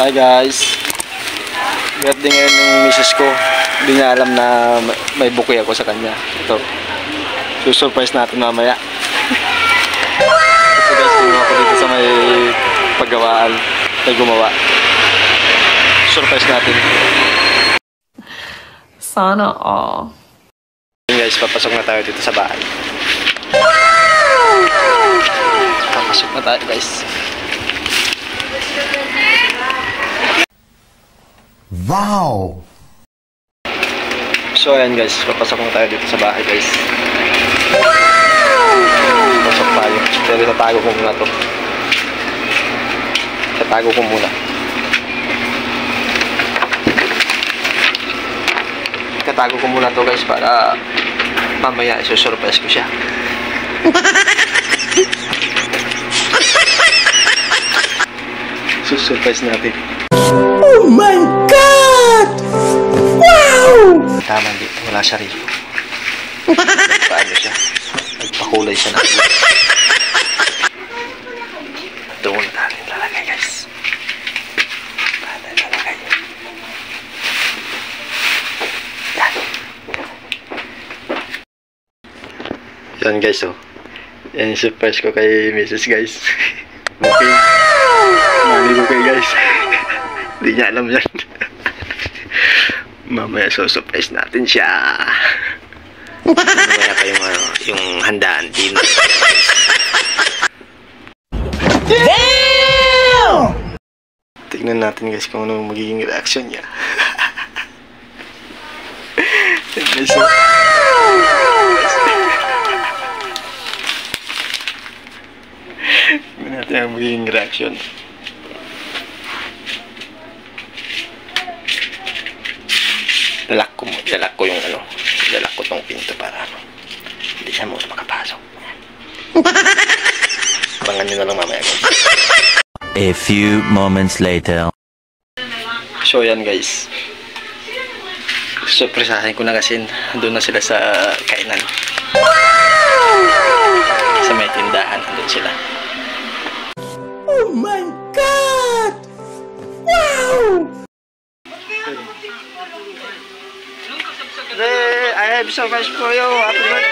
Hi guys, birthday ngayon ng misis ko. Hindi niya alam na may bouquet ako sa kanya. Ito, susurprise natin mamaya. Ito guys, gumawa ko dito sa may paggawaan. May gumawa. Surprise natin. Sana all. Guys, papasok na tayo dito sa bahay. Papasok na tayo guys. Wow! So ayan guys, papasok na tayo dito sa bahay guys. Papasok tayo. Pero itatago ko muna to. Itatago ko muna. Itatago ko muna to guys para mamaya isusurprise ko siya. Susurprise natin. Oh my God! Wow! Tama dito, wala siya rito. Paano siya? Nagpakulay siya na. Doon natin lalagay guys. Paano lalagay? Yan. Yan guys oh. Yan yung surprise ko kay Mrs. guys. Okay. Mali ko kay guys. Hindi niya alam yan. Mamaya surprise natin siya. Mamaya pa yung handaan din. Damn! Tignan natin guys kung ano magiging reaction niya. Tignan natin ang magiging reaction. Lalak ko yung lalak ko tong pinto para hindi siya makapasok. Abangan nyo na lang mamaya guys. A few moments later. So yan guys, surprisahin ko na kasi doon na sila sa kainan. Sa may tindahan, doon sila. Oh my God! Wow! I have so much for you. Happy birthday.